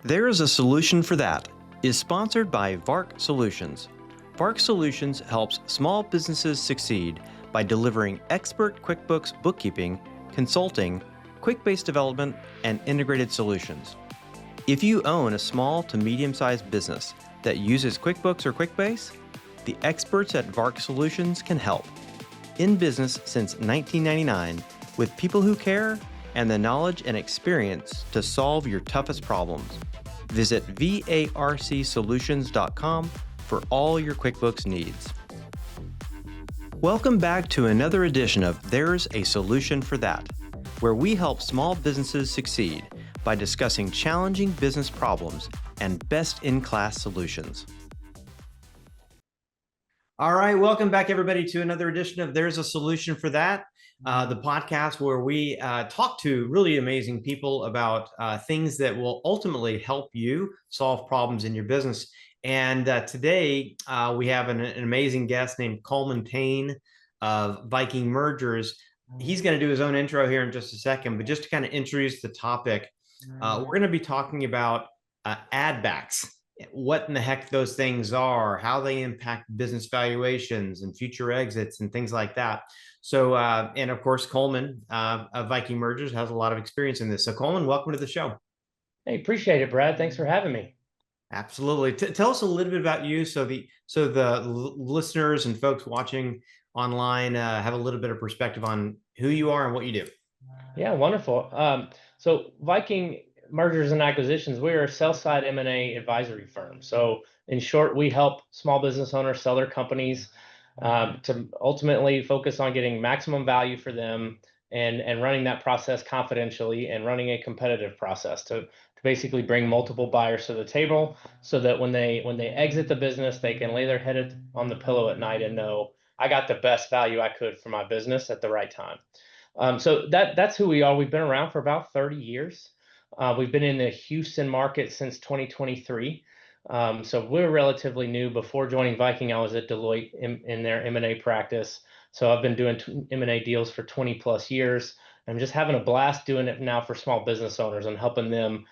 There is a solution for that is sponsored by VARC Solutions. VARC Solutions helps small businesses succeed by delivering expert QuickBooks bookkeeping, consulting, quick-base development, and integrated solutions. If you own a small to medium-sized business that uses QuickBooks or QuickBase, the experts at VARC Solutions can help. In business since 1999, with people who care and the knowledge and experience to solve your toughest problems. Visit varcsolutions.com for all your QuickBooks needs. Welcome back to another edition of There's a Solution for That, where we help small businesses succeed by discussing challenging business problems and best-in-class solutions. All right, welcome back, everybody, to another edition of There's a Solution for That, the podcast where we talk to really amazing people about things that will ultimately help you solve problems in your business. And today we have an amazing guest named Coleman Payne of Viking Mergers. He's going to do his own intro here in just a second, but just to kind of introduce the topic, we're going to be talking about add backs. What in the heck those things are, how they impact business valuations and future exits and things like that. So, and of course, Coleman of Viking Mergers has a lot of experience in this. So Coleman, welcome to the show. Hey, appreciate it, Brad. Thanks for having me. Absolutely. Tell us a little bit about you so the listeners and folks watching online have a little bit of perspective on who you are and what you do. Yeah, wonderful. So Viking Mergers and Acquisitions, we're a sell-side M&A advisory firm. So in short, we help small business owners sell their companies to ultimately focus on getting maximum value for them and running that process confidentially and running a competitive process to basically bring multiple buyers to the table so that when they exit the business, they can lay their head on the pillow at night and know I got the best value I could for my business at the right time. So that's who we are. We've been around for about 30 years. We've been in the Houston market since 2023. So we're relatively new. Before joining Viking, I was at Deloitte in their M&A practice. So I've been doing M&A deals for 20 plus years. I'm just having a blast doing it now for small business owners and helping them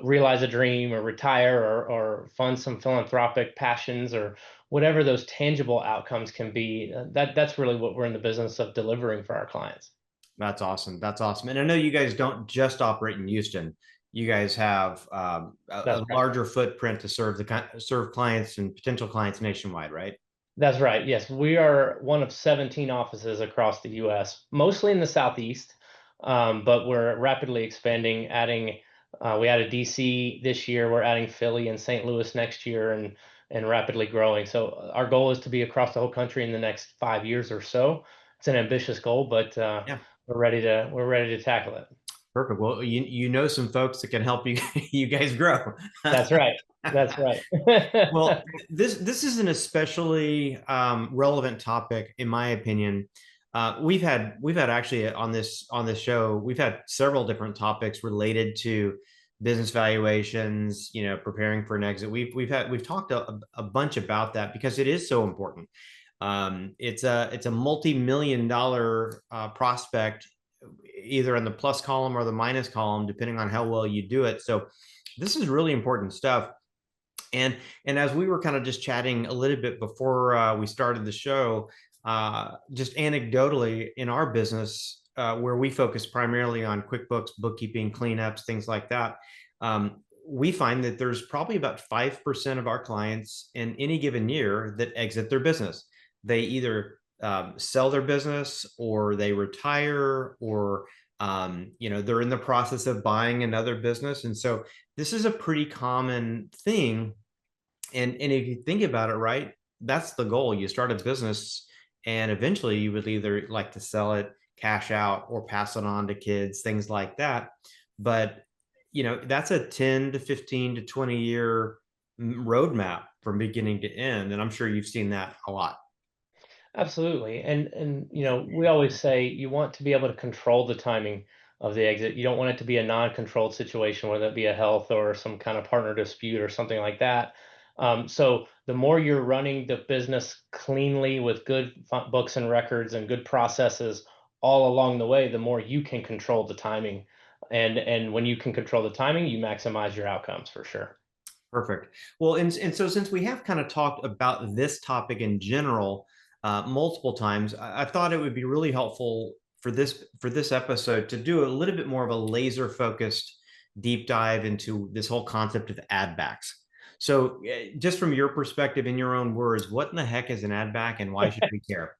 realize a dream or retire or fund some philanthropic passions or whatever those tangible outcomes can be. That's really what we're in the business of delivering for our clients. That's awesome. That's awesome. And I know you guys don't just operate in Houston. You guys have a larger footprint to serve clients and potential clients nationwide, right? That's right. Yes, we are one of 17 offices across the U.S., mostly in the Southeast, but we're rapidly expanding. We added D.C. this year. We're adding Philly and St. Louis next year, and rapidly growing. So our goal is to be across the whole country in the next 5 years or so. It's an ambitious goal, but Yeah. we're ready to tackle it. Perfect. Well, you know some folks that can help you you guys grow. That's right. That's right. Well, this is an especially relevant topic, in my opinion. We've had actually on this show, we've had several different topics related to business valuations. You know, preparing for an exit. We've talked a bunch about that because it is so important. It's a multi-million-dollar prospect, either in the plus column or the minus column, depending on how well you do it. So this is really important stuff. And as we were kind of just chatting a little bit before we started the show, just anecdotally in our business, where we focus primarily on QuickBooks, bookkeeping, cleanups, things like that, we find that there's probably about 5% of our clients in any given year that exit their business. They either sell their business or they retire or they're in the process of buying another business. And so this is a pretty common thing. And if you think about it, right, that's the goal. You start a business and eventually you would either like to sell it, cash out, or pass it on to kids, things like that. But, that's a 10 to 15 to 20 year roadmap from beginning to end. And I'm sure you've seen that a lot. Absolutely. And we always say you want to be able to control the timing of the exit. You don't want it to be a non-controlled situation, whether it be a health or some kind of partner dispute or something like that. So the more you're running the business cleanly with good books and records and good processes all along the way, the more you can control the timing And when you can control the timing, you maximize your outcomes for sure. Perfect. Well, and so since we have kind of talked about this topic in general multiple times, I thought it would be really helpful for this episode to do a little bit more of a laser focused deep dive into this whole concept of ad backs. So, just from your perspective, in your own words, what in the heck is an ad back, and why should we care?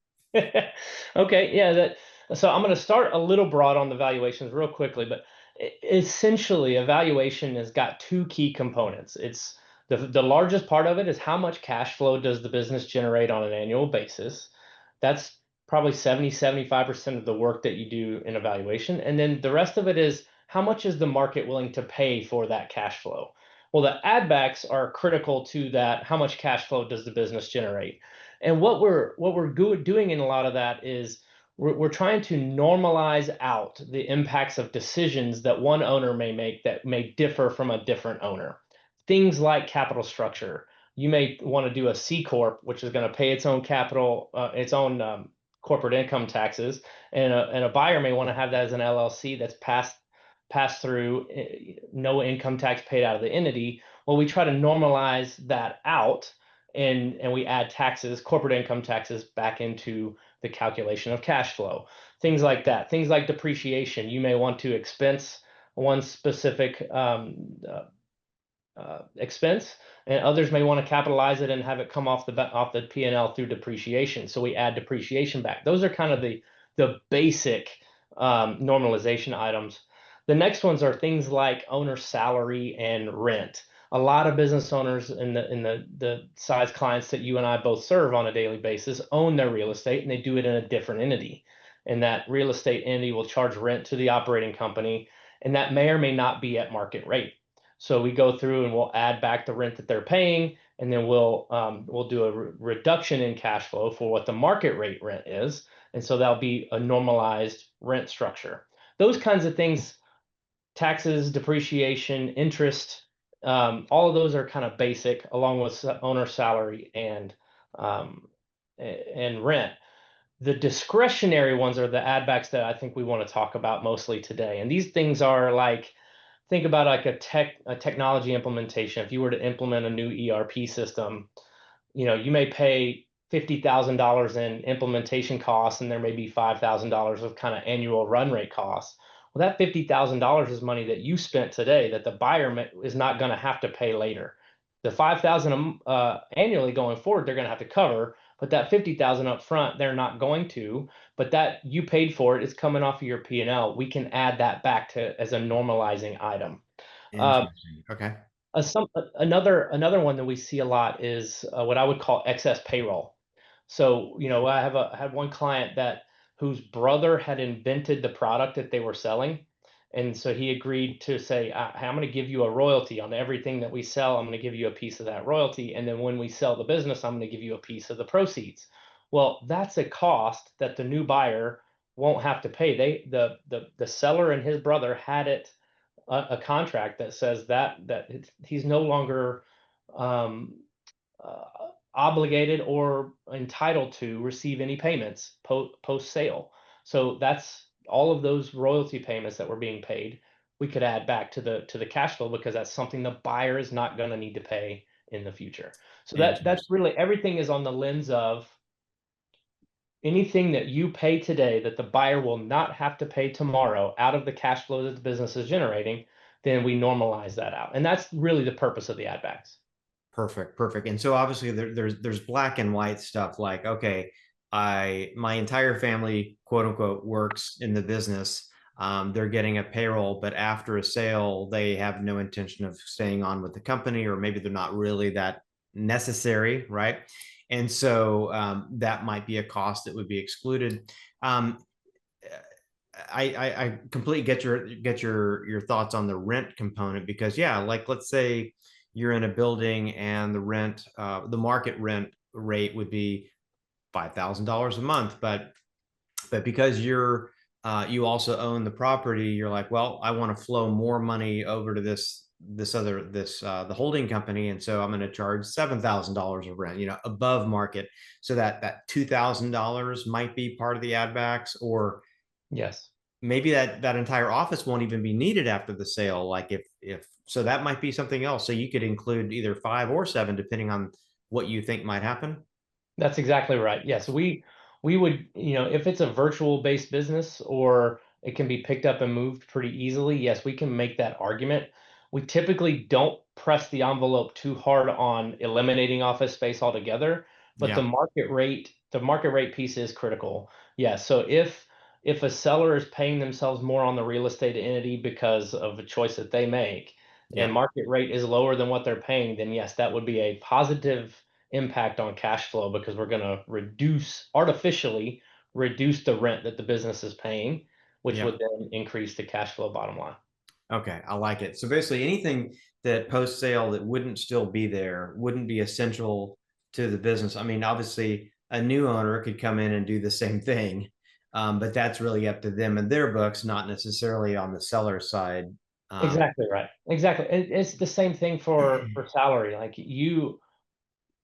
Okay, yeah, so I'm going to start a little broad on the valuations real quickly, but essentially a valuation has got two key components. It's the largest part of it is how much cash flow does the business generate on an annual basis. That's probably 75% of the work that you do in a valuation. And then the rest of it is how much is the market willing to pay for that cash flow? Well, the add backs are critical to that. How much cash flow does the business generate? And what we're doing in a lot of that is we're trying to normalize out the impacts of decisions that one owner may make that may differ from a different owner. Things like capital structure. You may want to do a C corp, which is going to pay its own capital, its own corporate income taxes, and a buyer may want to have that as an LLC that's passed through, no income tax paid out of the entity. Well, we try to normalize that out, and we add taxes, corporate income taxes, back into the calculation of cash flow. Things like that. Things like depreciation. You may want to expense one specific expense, and others may want to capitalize it and have it come off the P&L through depreciation. So we add depreciation back. Those are kind of the basic normalization items. The next ones are things like owner salary and rent. A lot of business owners in the size clients that you and I both serve on a daily basis own their real estate, and they do it in a different entity. And that real estate entity will charge rent to the operating company, and that may or may not be at market rate. So we go through and we'll add back the rent that they're paying, and then we'll do a reduction in cash flow for what the market rate rent is, and so that'll be a normalized rent structure. Those kinds of things, taxes, depreciation, interest, all of those are kind of basic, along with owner salary and rent. The discretionary ones are the add backs that I think we want to talk about mostly today, and these things are like, think about like a technology implementation. If you were to implement a new ERP system, you may pay $50,000 in implementation costs, and there may be $5,000 of kind of annual run rate costs. Well, that $50,000 is money that you spent today that the buyer is not going to have to pay later. The 5,000 annually going forward, they're going to have to cover, but that 50,000 up front, they're not going to. But that you paid for it, it's coming off of your P&L. We can add that back to as a normalizing item. Uh, Interesting. Okay. another one that we see a lot is what I would call excess payroll. So, I had one client that whose brother had invented the product that they were selling. And so he agreed to say, I'm going to give you a royalty on everything that we sell. I'm going to give you a piece of that royalty. And then when we sell the business, I'm going to give you a piece of the proceeds. Well, that's a cost that the new buyer won't have to pay. The seller and his brother had it a contract that says that he's no longer um, uh, obligated or entitled to receive any payments post sale. So that's all of those royalty payments that were being paid. We could add back to the cash flow because that's something the buyer is not going to need to pay in the future. So that's Interesting. really everything is on the lens of anything that you pay today that the buyer will not have to pay tomorrow out of the cash flow that the business is generating, then we normalize that out. And that's really the purpose of the add backs. Perfect, perfect. And so obviously there's black and white stuff like, okay, my entire family, quote unquote, works in the business. They're getting a payroll, but after a sale, they have no intention of staying on with the company, or maybe they're not really that necessary, right? And so that might be a cost that would be excluded. Um, I completely get your thoughts on the rent component, because yeah, like let's say you're in a building and the market rent rate would be $5,000 a month, but because you also own the property, you're like, well, I want to flow more money over to the holding company, and so I'm going to charge $7,000 of rent, above market, so that $2,000 might be part of the ad backs, or Yes. maybe that entire office won't even be needed after the sale. Like if so, that might be something else. So you could include either 5 or 7, depending on what you think might happen. That's exactly right. Yes, we would, if it's a virtual based business or it can be picked up and moved pretty easily, yes, we can make that argument. We typically don't press the envelope too hard on eliminating office space altogether, but Yeah, the market rate piece is critical. Yeah, so if a seller is paying themselves more on the real estate entity because of a choice that they make, and yeah. market rate is lower than what they're paying, then yes, that would be a positive impact on cash flow because we're going to artificially reduce the rent that the business is paying, which Yeah. would then increase the cash flow bottom line. Okay, I like it. So basically, anything that post sale that wouldn't still be there wouldn't be essential to the business. I mean, obviously, a new owner could come in and do the same thing, but that's really up to them and their books, not necessarily on the seller side. Um, Exactly right. Exactly. It's the same thing for salary. Like you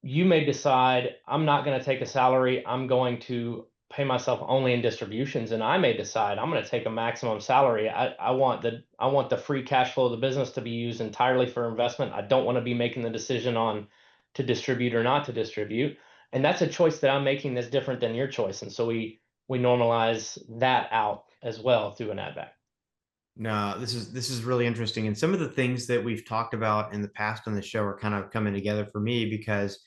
may decide I'm not going to take a salary. I'm going to pay myself only in distributions, and I may decide I'm going to take a maximum salary. I want the free cash flow of the business to be used entirely for investment. I don't want to be making the decision on to distribute or not to distribute, and that's a choice that I'm making that's different than your choice. And so we normalize that out as well through an add back. no, this is really interesting, and some of the things that we've talked about in the past on the show are kind of coming together for me because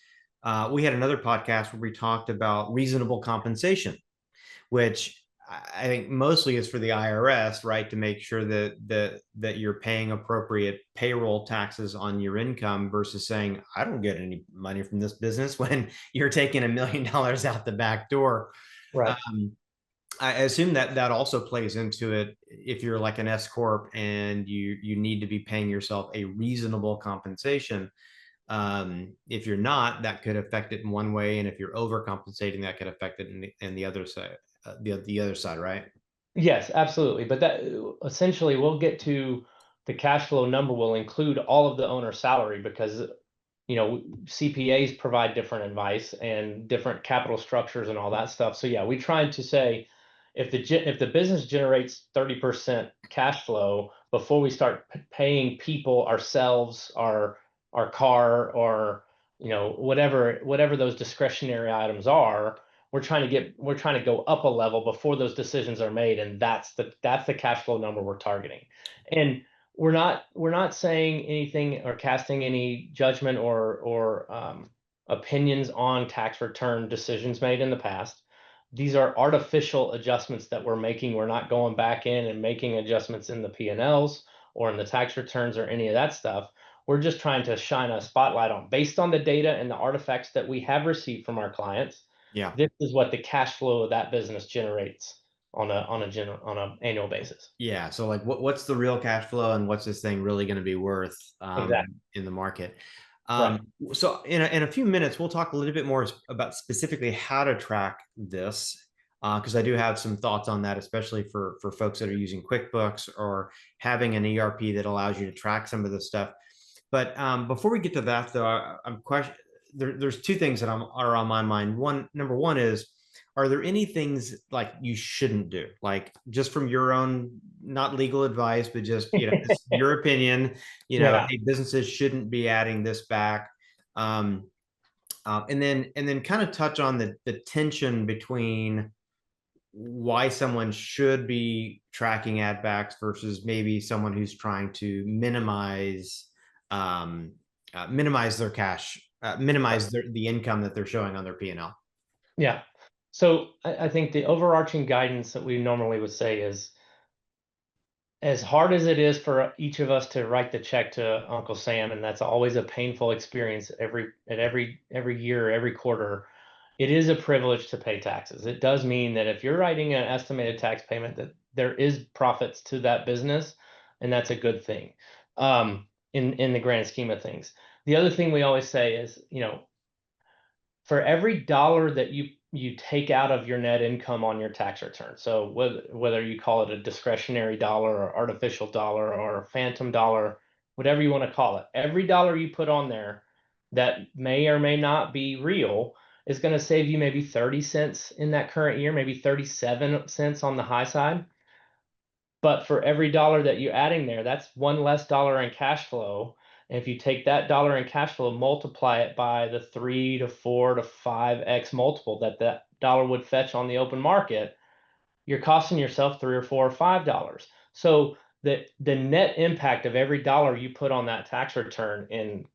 we had another podcast where we talked about reasonable compensation, which I think mostly is for the IRS, right, to make sure that you're paying appropriate payroll taxes on your income versus saying I don't get any money from this business when you're taking $1 million out the back door. Right. Um, I assume that that also plays into it if you're like an S corp and you need to be paying yourself a reasonable compensation. If you're not, that could affect it in one way, and if you're overcompensating, that could affect it in the other side. The other side, right? Yes, absolutely. But that essentially we'll get to the cash flow number will include all of the owner's salary because CPAs provide different advice and different capital structures and all that stuff. So yeah, we tried to say if the business generates 30% cash flow before we start paying people ourselves, our car, or whatever those discretionary items are, we're trying to go up a level before those decisions are made, and that's the cash flow number we're targeting. And we're not saying anything or casting any judgment or opinions on tax return decisions made in the past. These are artificial adjustments that we're making. We're not going back in and making adjustments in the P&Ls or in the tax returns or any of that stuff. We're just trying to shine a spotlight on, based on the data and the artifacts that we have received from our clients, Yeah. this is what the cash flow of that business generates on an annual basis. Yeah. So like what's the real cash flow and what's this thing really going to be worth Exactly. in the market? Right. So in a few minutes, we'll talk a little bit more about specifically how to track this. Because I do have some thoughts on that, especially for folks that are using QuickBooks or having an ERP that allows you to track some of this stuff. But before we get to that, though, I'm question. There's two things that are on my mind. Number one is, are there any things like you shouldn't do, like just from your own, not legal advice, but just just your opinion? Yeah. Hey, businesses shouldn't be adding this back. Um, and then kind of touch on the tension between why someone should be tracking ad backs versus maybe someone who's trying to minimize their cash, minimize the income that they're showing on their P&L. Yeah. So I think the overarching guidance that we normally would say is, as hard as it is for each of us to write the check to Uncle Sam, and that's always a painful experience every year, every quarter, it is a privilege to pay taxes. It does mean that if you're writing an estimated tax payment, that there is profits to that business, and that's a good thing, in the grand scheme of things. The other thing we always say is, for every dollar that you take out of your net income on your tax return. So whether you call it a discretionary dollar or artificial dollar or phantom dollar, whatever you want to call it, every dollar you put on there that may or may not be real is going to save you maybe 30 cents in that current year, maybe 37 cents on the high side. But for every dollar that you're adding there, that's one less dollar in cash flow. And if you take that dollar in cash flow, multiply it by the 3 to 4 to 5x multiple that that dollar would fetch on the open market, you're costing yourself $3 or $4 or $5. So the net impact of every dollar you put on that tax return in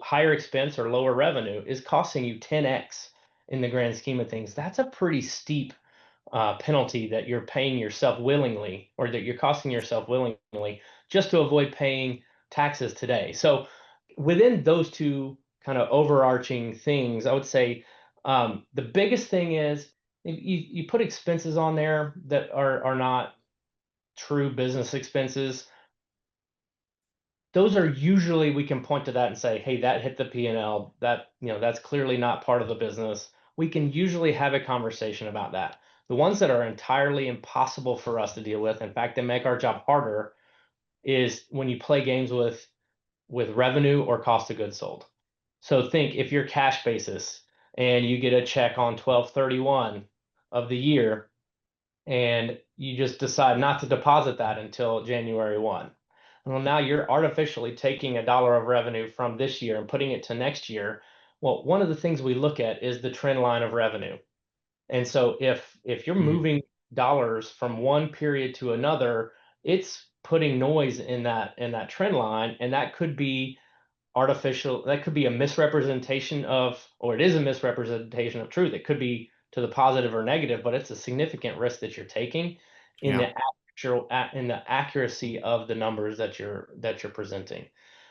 higher expense or lower revenue is costing you 10x in the grand scheme of things. That's a pretty steep penalty that you're paying yourself willingly, or that you're costing yourself willingly, just to avoid paying taxes today. So within those two kind of overarching things, I would say the biggest thing is you put expenses on there that are not true business expenses. Those are usually, we can point to that and say, hey, that hit the P&L, that, that's clearly not part of the business. We can usually have a conversation about that. The ones that are entirely impossible for us to deal with, in fact, they make our job harder, is when you play games with revenue or cost of goods sold. So think, if you're cash basis and you get a check on 12/31 of the year, and you just decide not to deposit that until January 1. Well, now you're artificially taking a dollar of revenue from this year and putting it to next year. Well, one of the things we look at is the trend line of revenue. And so if you're Mhm. moving dollars from one period to another, it's putting noise in that trend line, and that could be artificial. That could be a misrepresentation of, or it is a misrepresentation of truth. It could be to the positive or negative, but it's a significant risk that you're taking in Yeah. the in the accuracy of the numbers that you're presenting.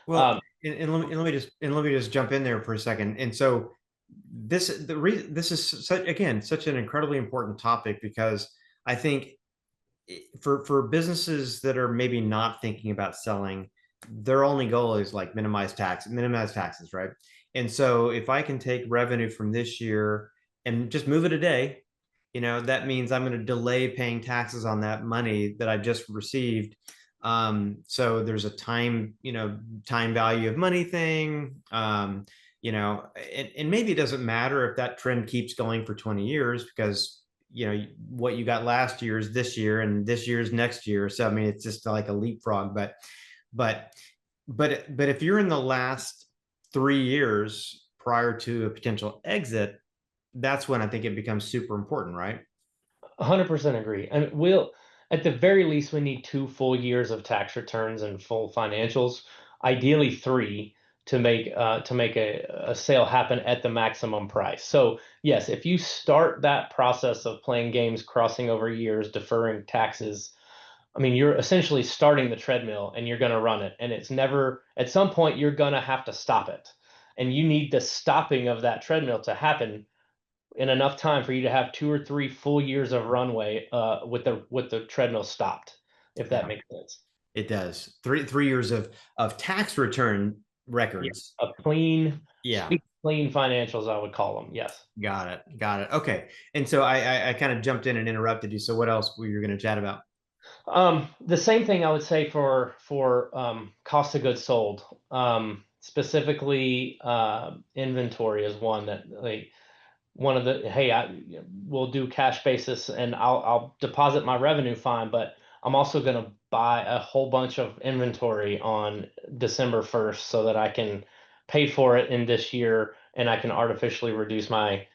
Well, Um, let me just jump in there for a second. And so this is such, again, such an incredibly important topic, because I think for businesses that are maybe not thinking about selling, their only goal is like minimize taxes, right? And so if I can take revenue from this year and just move it a day, that means I'm going to delay paying taxes on that money that I just received. So there's a time value of money thing. And maybe it doesn't matter if that trend keeps going for 20 years, because what you got last year is this year, and this year's next year. So I mean, it's just like a leapfrog. But but if you're in the last 3 years prior to a potential exit, that's when I think it becomes super important, right? 100% agree. And at the very least, we need 2 full years of tax returns and full financials, ideally three, to make a sale happen at the maximum price. So yes, if you start that process of playing games, crossing over years, deferring taxes, I mean, you're essentially starting the treadmill and you're going to run it. And it's never, at some point, you're going to have to stop it. And you need the stopping of that treadmill to happen in enough time for you to have 2 or 3 full years of runway with the treadmill stopped, if that Yeah, makes sense. it does. Three years of tax return Yeah, records. a clean, Yeah. sweet, clean financials, I would call them. Yes. Got it. Got it. Okay. And so I kind of jumped in and interrupted you. So what else were you going to chat about? The same thing I would say for cost of goods sold. Specifically, inventory is one that, like, one of the, hey, we'll do cash basis and I'll deposit my revenue fine, but I'm also going to buy a whole bunch of inventory on December 1st so that I can pay for it in this year and I can artificially reduce my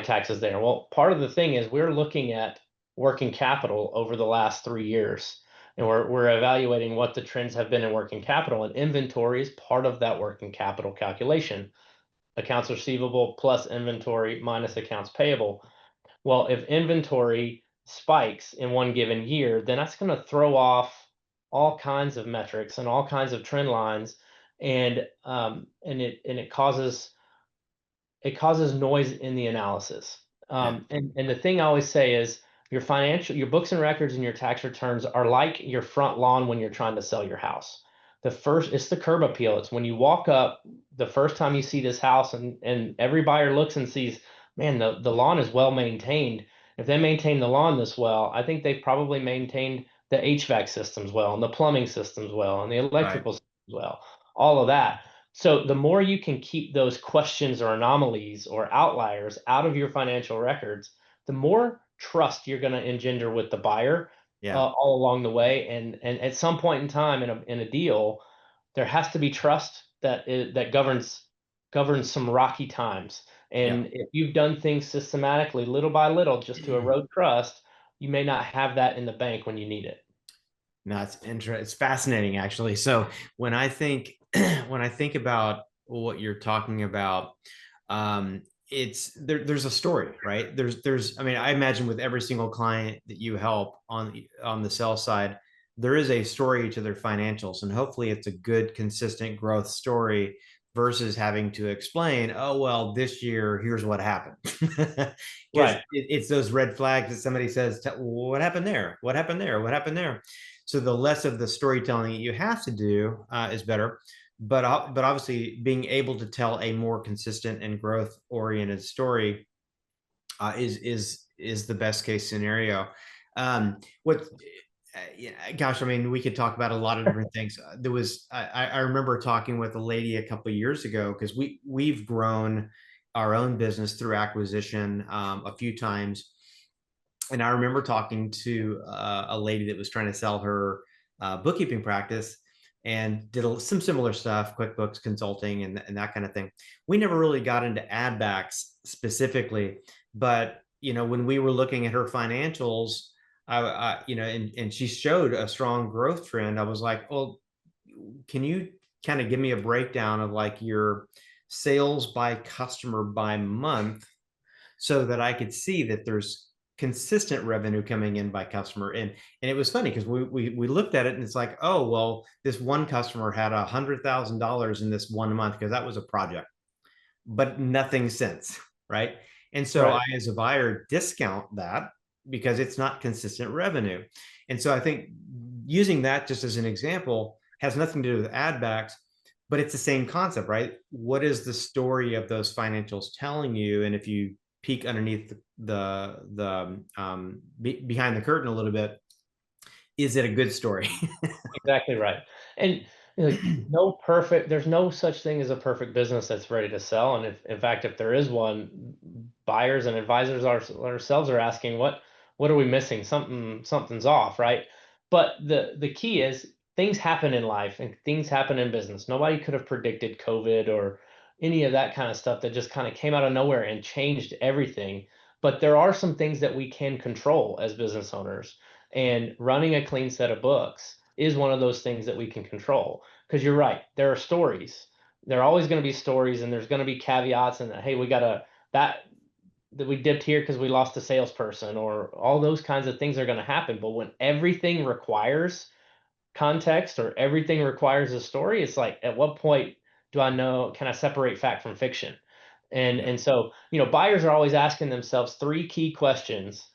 taxes there. Well, part of the thing is we're looking at working capital over the last 3 years, and we're evaluating what the trends have been in working capital, and inventory is part of that working capital calculation. Accounts receivable plus inventory minus accounts payable. Well, if inventory spikes in one given year, then that's going to throw off all kinds of metrics and all kinds of trend lines, and it causes noise in the analysis. Yeah. And the thing I always say is your books and records and your tax returns are like your front lawn when you're trying to sell your house. It's the curb appeal. It's when you walk up the first time you see this house, and every buyer looks and sees, man, the lawn is well maintained. If they maintain the lawn this well, I think they've probably maintained the HVAC systems well, and the plumbing systems well, and the Right. electrical systems well, all of that. So the more you can keep those questions or anomalies or outliers out of your financial records, the more trust you're going to engender with the buyer. Yeah. all along the way. And at some point in time in a deal, there has to be trust that governs some rocky times. Yeah. And if you've done things systematically, little by little, just to erode trust, you may not have that in the bank when you need it. No, it's interesting. It's fascinating, actually. So when I think when I think about what you're talking about, it's there's a story, right? I mean, I imagine with every single client that you help on the sell side, there is a story to their financials, and hopefully it's a good, consistent growth story versus having to explain, oh well, this year here's what happened. Because Right. it's those red flags that somebody says, what happened there? What happened there? What happened there? So the less of the storytelling you have to do is better. But obviously, being able to tell a more consistent and growth oriented story is the best case scenario. What yeah, gosh, I mean, we could talk about a lot of different things. There was I remember talking with a lady a couple of years ago because we've grown our own business through acquisition a few times, and I remember talking to a lady that was trying to sell her bookkeeping practice and did some similar stuff, QuickBooks consulting and that kind of thing. We never really got into ad backs specifically, but when we were looking at her financials, and she showed a strong growth trend. I was like, well, can you kind of give me a breakdown of like your sales by customer by month so that I could see that there's consistent revenue coming in by customer. And it was funny because we looked at it and it's like, oh well, this one customer had $100,000 in this 1 month because that was a project, but nothing since, right? And so I, Right. as a buyer, discount that because it's not consistent revenue. And so I think using that just as an example has nothing to do with ad backs, but it's the same concept, right? What is the story of those financials telling you? And if you peek underneath behind the curtain a little bit, is it a good story? Exactly right. And there's no such thing as a perfect business that's ready to sell. And if, in fact, if there is one, buyers and advisors ourselves are asking, what are we missing? Something's off, right? But the key is things happen in life and things happen in business. Nobody could have predicted COVID or any of that kind of stuff that just kind of came out of nowhere and changed everything. But there are some things that we can control as business owners, and running a clean set of books is one of those things that we can control. Because you're right, there are stories. There are always going to be stories, and there's going to be caveats, and hey, we got to that we dipped here because we lost a salesperson, or all those kinds of things are going to happen. But when everything requires context or everything requires a story, it's like, at what point can I separate fact from fiction? Yeah. And so, buyers are always asking themselves three key questions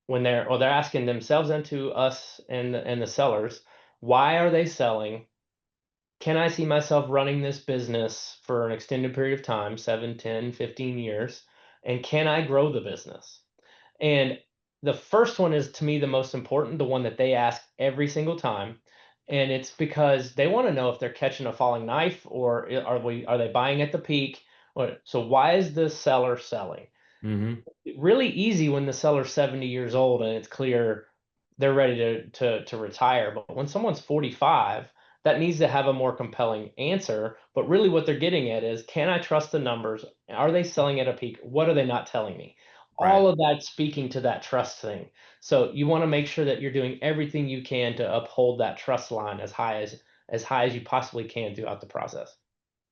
when they're asking themselves and to us and the sellers. Why are they selling? Can I see myself running this business for an extended period of time, 7, 10, 15 years? And can I grow the business? And the first one is, to me, the most important, the one that they ask every single time. And it's because they want to know if they're catching a falling knife, or are they buying at the peak? So why is the seller selling? Mm-hmm. Really easy when the seller's 70 years old and it's clear they're ready to retire. But when someone's 45, that needs to have a more compelling answer. But really what they're getting at is, can I trust the numbers? Are they selling at a peak? What are they not telling me? Right. All of that speaking to that trust thing. So you want to make sure that you're doing everything you can to uphold that trust line as high as you possibly can throughout the process.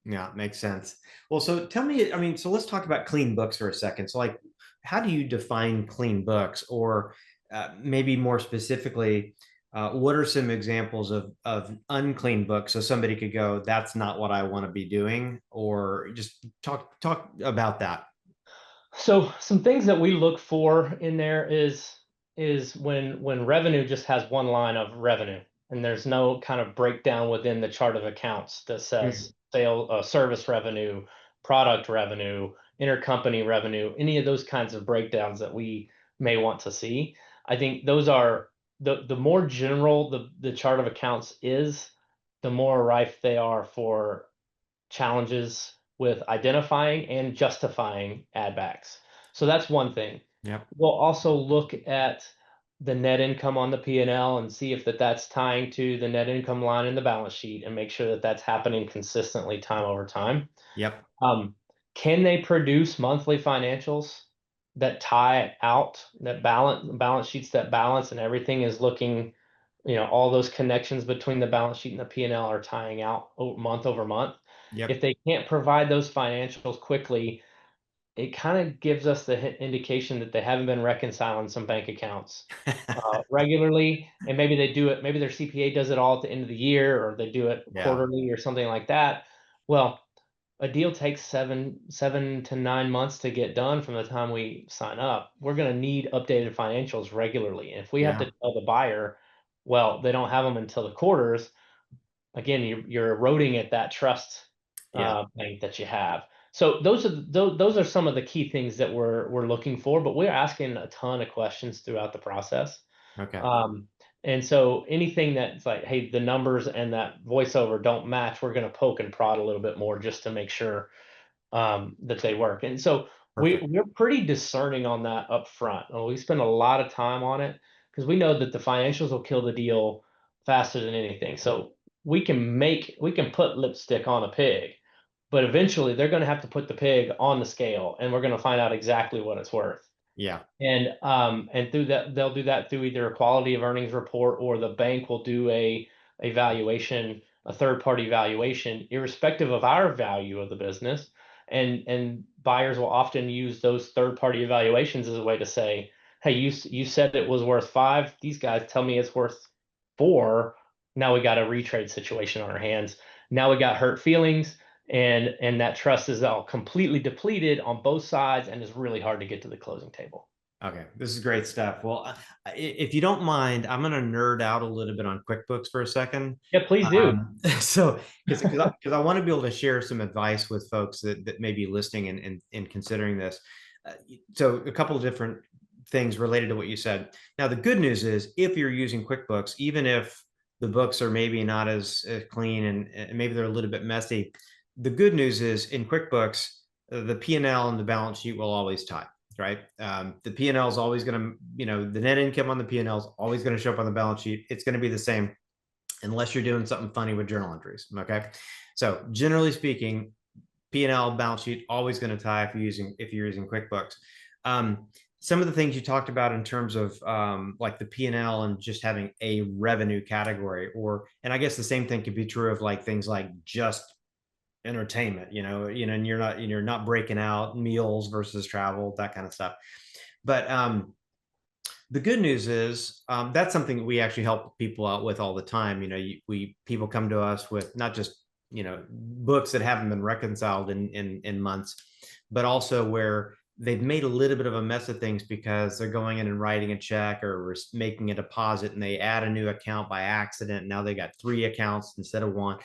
Yeah, makes sense. Well, so tell me, I mean, so let's talk about clean books for a second. So, like, how do you define clean books, or maybe more specifically, what are some examples of unclean books? So somebody could go, "That's not what I want to be doing," or just talk about that. So some things that we look for in there is when revenue just has one line of revenue, and there's no kind of breakdown within the chart of accounts that Mhm. says service revenue, product revenue, intercompany revenue, any of those kinds of breakdowns that we may want to see. I think those are the more general the chart of accounts is, the more rife they are for challenges with identifying and justifying ad backs. So that's one thing. Yep. We'll also look at the net income on the P&L and see if that's tying to the net income line in the balance sheet and make sure that that's happening consistently time over time. Yep. Um, can they produce monthly financials that tie it out, that balance sheets that balance and everything is looking, all those connections between the balance sheet and the P&L are tying out month over month. If Yep. they can't provide those financials quickly, it kind of gives us the indication that they haven't been reconciling some bank accounts regularly, and maybe they do it. Maybe their CPA does it all at the end of the year, or they do it Yeah. quarterly or something like that. Well, a deal takes 7 to 9 months to get done from the time we sign up. We're going to need updated financials regularly. And if we have Yeah. to tell the buyer, well, they don't have them until the quarters, again, you're eroding at that trust Yeah. bank that you have. So those are some of the key things that we're looking for, but we're asking a ton of questions throughout the process. Okay. And so anything that's like, hey, the numbers and that voiceover don't match, we're going to poke and prod a little bit more just to make sure that they work. And so Perfect. we're pretty discerning on that up front. We spend a lot of time on it because we know that the financials will kill the deal faster than anything. So we can put lipstick on a pig, but eventually they're going to have to put the pig on the scale, and we're going to find out exactly what it's worth. Yeah. And through that, they'll do that through either a quality of earnings report, or the bank will do a valuation, a third party valuation, irrespective of our value of the business. And buyers will often use those third party evaluations as a way to say, hey, you said it was worth 5. These guys tell me it's worth 4. Now we got a retrade situation on our hands. Now we got hurt feelings, and that trust is all completely depleted on both sides, and it's really hard to get to the closing table. Okay, this is great stuff. Well, if you don't mind, I'm going to nerd out a little bit on QuickBooks for a second. Yeah, please do. So, because I want to be able to share some advice with folks that may be listening and considering this. So, a couple of different things related to what you said. Now, the good news is if you're using QuickBooks, even if the books are maybe not as clean and maybe they're a little bit messy, the good news is in QuickBooks, the P&L and the balance sheet will always tie, right? The P&L is always going to, the net income on the P&L is always going to show up on the balance sheet. It's going to be the same unless you're doing something funny with journal entries. Okay. So generally speaking, P&L balance sheet always going to tie if you're using QuickBooks. Some of the things you talked about in terms of like the P&L and just having a revenue category, and I guess the same thing could be true of like things like just entertainment, and you're not breaking out meals versus travel, that kind of stuff. But the good news is that's something that we actually help people out with all the time. People come to us with not just books that haven't been reconciled in months, but also where they've made a little bit of a mess of things because they're going in and writing a check or making a deposit and they add a new account by accident. Now they got 3 accounts instead of 1.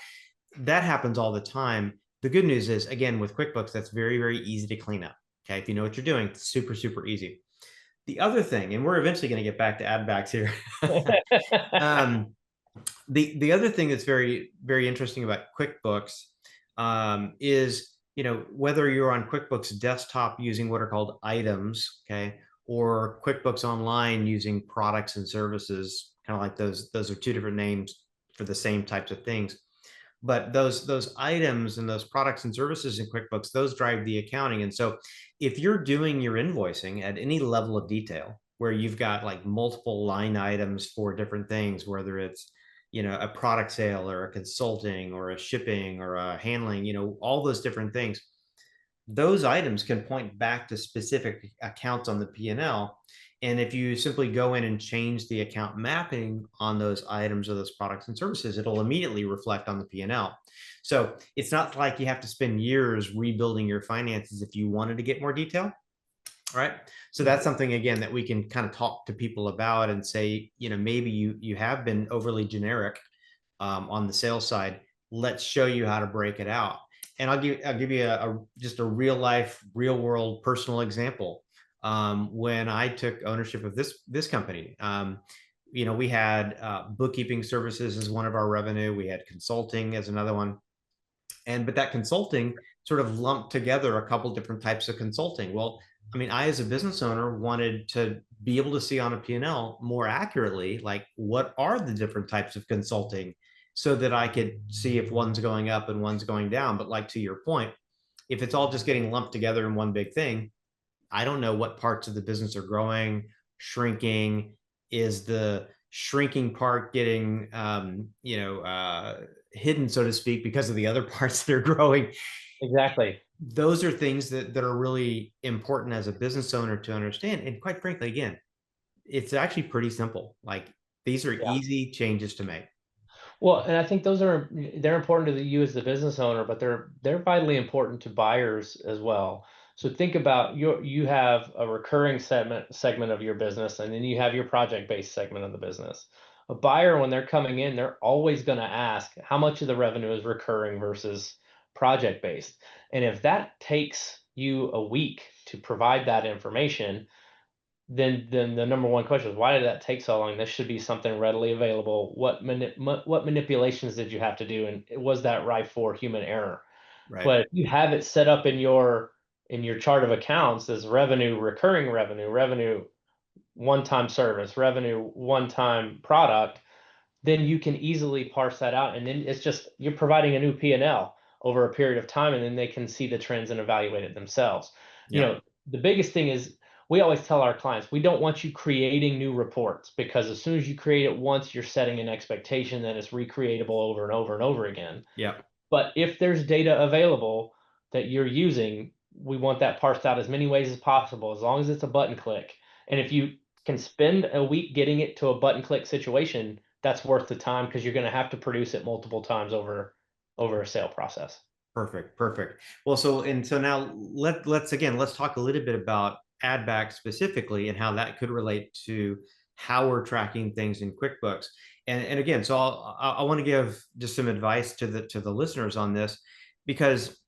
That happens all the time. The good news is, again, with QuickBooks, that's very, very easy to clean up. Okay. If you know what you're doing, it's super, super easy. The other thing, and we're eventually going to get back to add backs here. um, the other thing that's very, very interesting about QuickBooks is, whether you're on QuickBooks desktop using what are called items, okay, or QuickBooks Online using products and services, kind of like those are 2 different names for the same types of things. But those items and those products and services in QuickBooks, those drive the accounting. And so if you're doing your invoicing at any level of detail where you've got like multiple line items for different things, whether it's a product sale or a consulting or a shipping or a handling, all those different things, those items can point back to specific accounts on the P&L. And if you simply go in and change the account mapping on those items or those products and services, it'll immediately reflect on the P&L. So it's not like you have to spend years rebuilding your finances if you wanted to get more detail. Right. So that's something, again, that we can kind of talk to people about and say, maybe you have been overly generic on the sales side. Let's show you how to break it out. And I'll give you just a real life, real world personal example. When I took ownership of this company, we had bookkeeping services as one of our revenue. We had consulting as another one. But that consulting sort of lumped together a couple different types of consulting. Well, I mean, I as a business owner wanted to be able to see on a P&L more accurately, like what are the different types of consulting so that I could see if one's going up and one's going down. But like to your point, if it's all just getting lumped together in one big thing, I don't know what parts of the business are growing, shrinking. Is the shrinking part getting, hidden, so to speak, because of the other parts that are growing? Exactly. Those are things that are really important as a business owner to understand. And quite frankly, again, it's actually pretty simple. Like these are Yeah. easy changes to make. Well, and I think they're important to you as the business owner, but they're vitally important to buyers as well. So think about you have a recurring segment of your business, and then you have your project-based segment of the business. A buyer, when they're coming in, they're always going to ask how much of the revenue is recurring versus project-based. And if that takes you a week to provide that information, then the number one question is, why did that take so long? This should be something readily available. What manipulations did you have to do, and was that ripe for human error? Right. But if you have it set up in your chart of accounts as revenue, recurring revenue, one-time service, revenue, one-time product, then you can easily parse that out. And then it's just you're providing a new P&L over a period of time, and then they can see the trends and evaluate it themselves. You Yeah. know, the biggest thing is we always tell our clients we don't want you creating new reports, because as soon as you create it once, you're setting an expectation that it's recreatable over and over and over again. Yeah. But if there's data available that you're using, we want that parsed out as many ways as possible, as long as it's a button click. And if you can spend a week getting it to a button click situation, that's worth the time, because you're going to have to produce it multiple times over a sale process. Perfect. Perfect. Well, so now let's talk a little bit about add back specifically and how that could relate to how we're tracking things in QuickBooks. And again, so I want to give just some advice to the listeners on this, because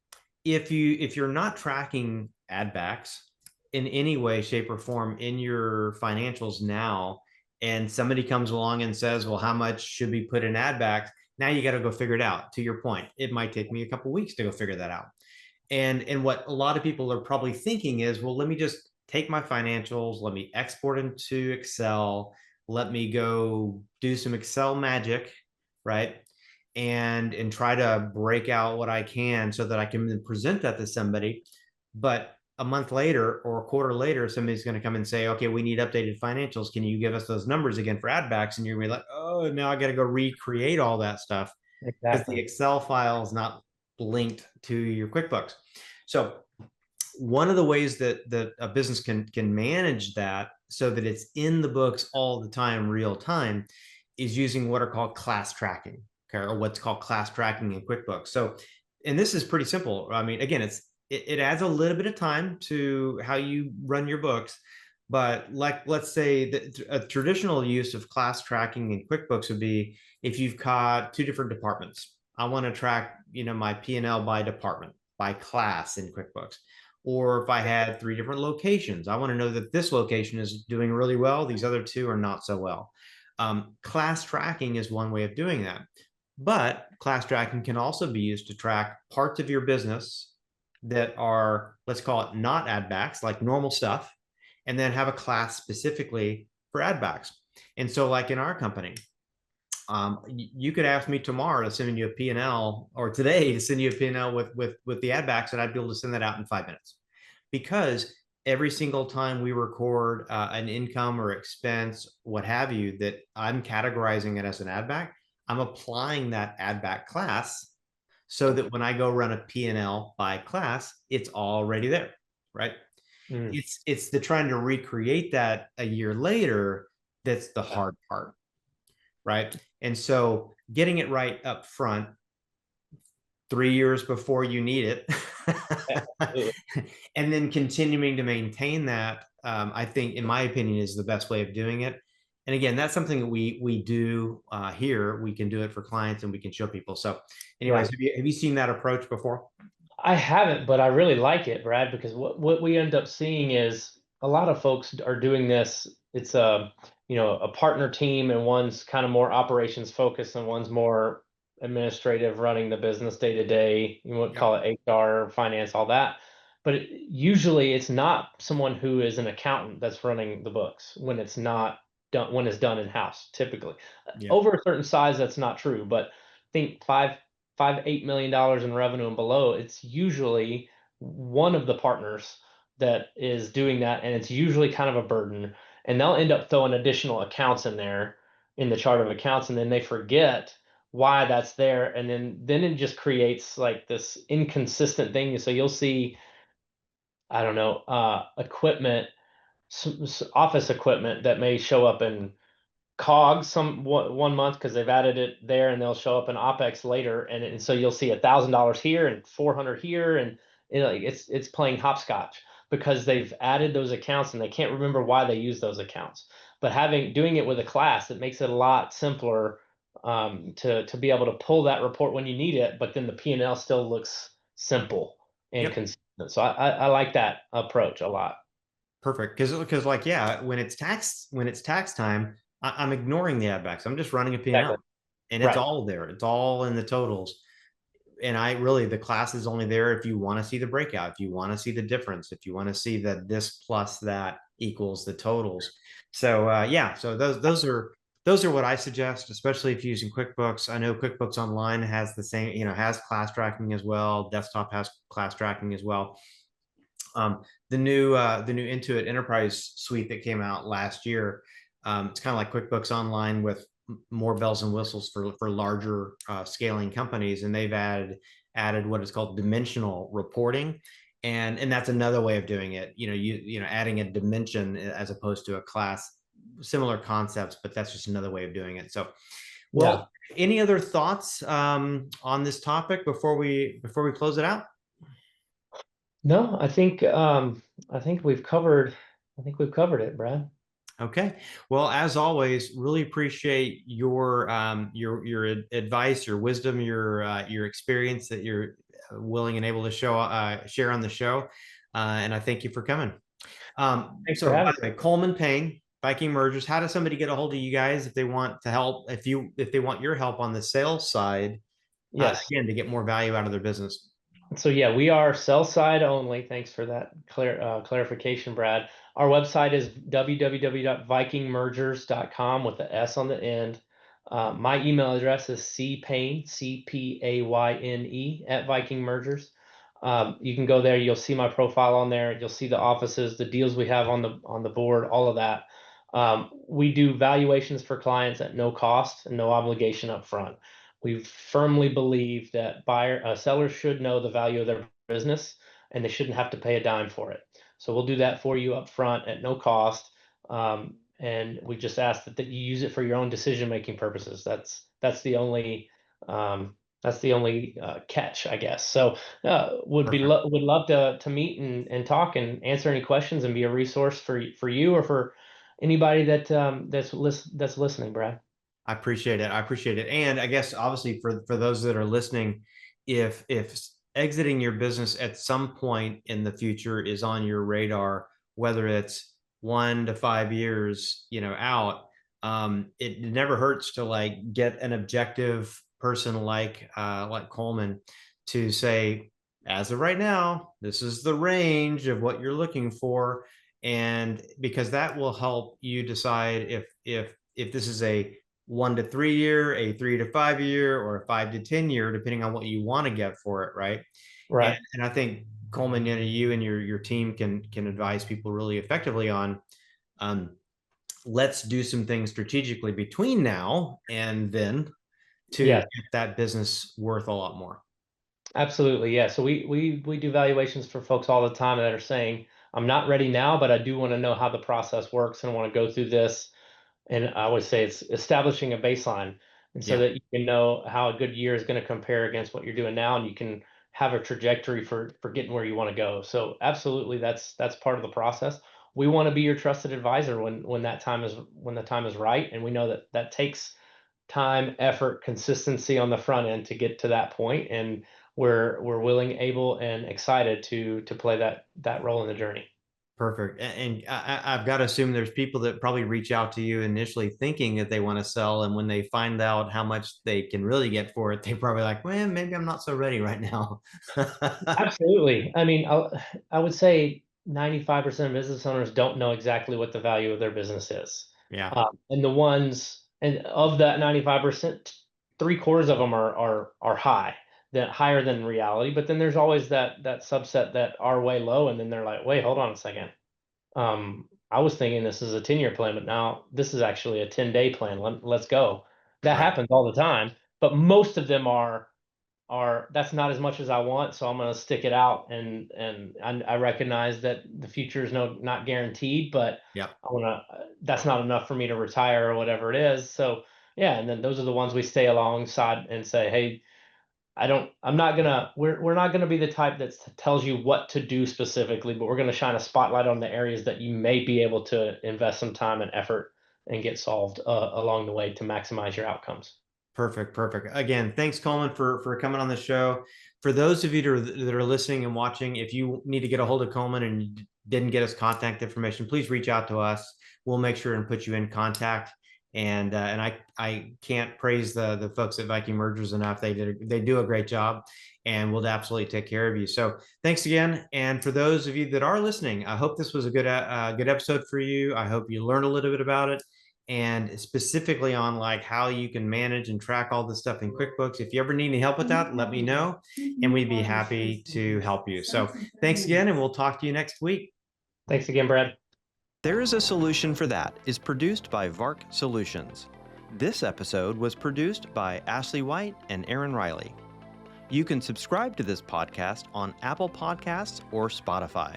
if you're not tracking add backs in any way, shape, or form in your financials now, and somebody comes along and says, well, how much should be put in add backs? Now you got to go figure it out. To your point, it might take me a couple of weeks to go figure that out. And what a lot of people are probably thinking is, well, let me just take my financials, let me export into Excel, let me go do some Excel magic, right? And try to break out what I can so that I can then present that to somebody. But a month later or a quarter later, somebody's going to come and say, okay, we need updated financials. Can you give us those numbers again for add backs? And you're going to be like, oh, now I got to go recreate all that stuff because the Exactly. Excel file is not linked to your QuickBooks. So one of the ways that a business can manage that so that it's in the books all the time, real time, is using what are called class tracking, okay, or what's called class tracking in QuickBooks. So, and this is pretty simple. I mean, again, it adds a little bit of time to how you run your books, but like let's say that a traditional use of class tracking in QuickBooks would be if you've got two different departments. I want to track, my P&L by department, by class in QuickBooks. Or if I had three different locations, I want to know that this location is doing really well, these other two are not so well. Class tracking is one way of doing that. But class tracking can also be used to track parts of your business that are, let's call it not add backs, like normal stuff, and then have a class specifically for add backs. And so, like in our company, you could ask me tomorrow to send you a P&L, or today to send you a P&L with the ad backs, and I'd be able to send that out in 5 minutes, because every single time we record an income or expense, what have you, that I'm categorizing it as an ad back, I'm applying that ad back class so that when I go run a P&L by class, it's already there, right? Mm. It's the trying to recreate that a year later that's the hard part, right? And so getting it right up front 3 years before you need it, Absolutely. and then continuing to maintain that, I think, in my opinion, is the best way of doing it. And again, that's something that we do here. We can do it for clients, and we can show people. So, anyways, Yeah. have you seen that approach before? I haven't, but I really like it, Brad, because what we end up seeing is a lot of folks are doing this. It's a partner team, and one's kind of more operations focused and one's more administrative, running the business day to day. You would Yep. call it HR, finance, all that. but usually it's not someone who is an accountant that's running the books when it's not done, when it's done in house. Typically, Yeah. over a certain size, that's not true. But think $8 million in revenue and below, it's usually one of the partners that is doing that, and it's usually kind of a burden. And they'll end up throwing additional accounts in there in the chart of accounts, and then they forget why that's there, and then it just creates like this inconsistent thing. So you'll see, I don't know, equipment, office equipment that may show up in COGS one month because they've added it there, and they'll show up in OpEx later, and so you'll see $1,000 here and 400 here, and it's playing hopscotch because they've added those accounts and they can't remember why they use those accounts. But doing it with a class, it makes it a lot simpler, to be able to pull that report when you need it, but then the P&L still looks simple and Yep. consistent. So I like that approach a lot. Perfect. Because like, yeah, when it's tax time, I'm ignoring the add backs. I'm just running a P&L, Exactly. and it's Right. all there. It's all in the totals. And I really, the class is only there if you want to see the breakout, if you want to see the difference, if you want to see that this plus that equals the totals. So yeah, so those are what I suggest, especially if you're using QuickBooks. I know QuickBooks Online has the same, has class tracking as well. Desktop has class tracking as well. The new Intuit Enterprise suite that came out last year. It's kind of like QuickBooks Online with more bells and whistles for larger scaling companies, and they've added what is called dimensional reporting, and that's another way of doing it. Adding a dimension as opposed to a class, similar concepts, but that's just another way of doing it. So, Yeah. well, any other thoughts on this topic before we close it out? No, I think we've covered it, Brad. Okay. Well, as always, really appreciate your advice, your wisdom, your experience that you're willing and able to share on the show, and I thank you for coming. Thanks for So, by having the me. way, Coleman Payne, Viking Mergers. How does somebody get a hold of you guys if they want to help? If they want your help on the sales side, Yes. again, to get more value out of their business. So yeah, we are sell side only. Thanks for that clarification, Brad. Our website is www.vikingmergers.com with the S on the end. My email address is cpayne, CPAYNE at Viking Mergers. You can go there. You'll see my profile on there. You'll see the offices, the deals we have on the board, all of that. We do valuations for clients at no cost and no obligation up front. We firmly believe that sellers should know the value of their business, and they shouldn't have to pay a dime for it. So we'll do that for you up front at no cost. And we just ask that you use it for your own decision-making purposes. That's the only catch, I guess. So Perfect. would love to meet and talk and answer any questions and be a resource for you or for anybody that's listening, Brad. I appreciate it. I appreciate it. And I guess obviously for those that are listening, if exiting your business at some point in the future is on your radar, whether it's 1 to 5 years, out, it never hurts to like get an objective person like Coleman to say, as of right now, this is the range of what you're looking for, and because that will help you decide if this is a 1 to 3 year, a 3 to 5 year, or a 5 to 10 year, depending on what you want to get for it, right? And, Right. and I think Coleman, you and your team can advise people really effectively on, um, let's do some things strategically between now and then to Yeah. get that business worth a lot more. Absolutely, yeah. So we do valuations for folks all the time that are saying, I'm not ready now, but I do want to know how the process works and I want to go through this. And I always say it's establishing a baseline, and so Yeah, that you can know how a good year is going to compare against what you're doing now, and you can have a trajectory for getting where you want to go. So absolutely, that's part of the process. We want to be your trusted advisor when the time is right, and we know that that takes time, effort, consistency on the front end to get to that point, and we're willing, able, and excited to play that role in the journey. Perfect. And I've got to assume there's people that probably reach out to you initially thinking that they want to sell. And when they find out how much they can really get for it, they probably like, well, maybe I'm not so ready right now. Absolutely. I mean, I would say 95% of business owners don't know exactly what the value of their business is. Yeah. And the ones, and of that 95%, three-quarters of them are high, that higher than reality. But then there's always that subset that are way low, and then they're like, wait, hold on a second. I was thinking this is a 10-year plan, but now this is actually a 10-day plan. Let's go. That Right. happens all the time, but most of them are that's not as much as I want, so I'm going to stick it out. And I recognize that the future is not guaranteed, but Yep. I want to. That's not enough for me to retire or whatever it is. So yeah, and then those are the ones we stay alongside and say, hey, I'm not gonna. We're not gonna be the type that tells you what to do specifically, but we're gonna shine a spotlight on the areas that you may be able to invest some time and effort and get solved along the way to maximize your outcomes. Perfect, perfect. Again, thanks, Coleman, for coming on the show. For those of you that are listening and watching, if you need to get a hold of Coleman and you didn't get his contact information, please reach out to us. We'll make sure and put you in contact. And I can't praise the folks at Viking Mergers enough. They do a great job, and we'll absolutely take care of you. So thanks again. And for those of you that are listening, I hope this was a good episode for you. I hope you learned a little bit about it, and specifically on like how you can manage and track all this stuff in QuickBooks. If you ever need any help with that, let me know, and we'd be happy to help you. So thanks again, and we'll talk to you next week. Thanks again, Brad. There is a Solution for That is produced by VARK Solutions. This episode was produced by Ashley White and Aaron Riley. You can subscribe to this podcast on Apple Podcasts or Spotify.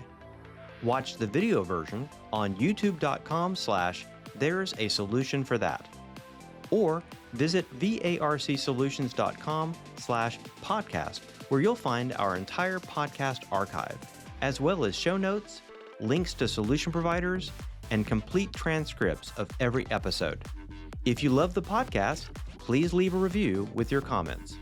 Watch the video version on youtube.com/There's a Solution for That. Or visit varcsolutions.com/podcast, where you'll find our entire podcast archive, as well as show notes, links to solution providers, and complete transcripts of every episode. If you love the podcast, please leave a review with your comments.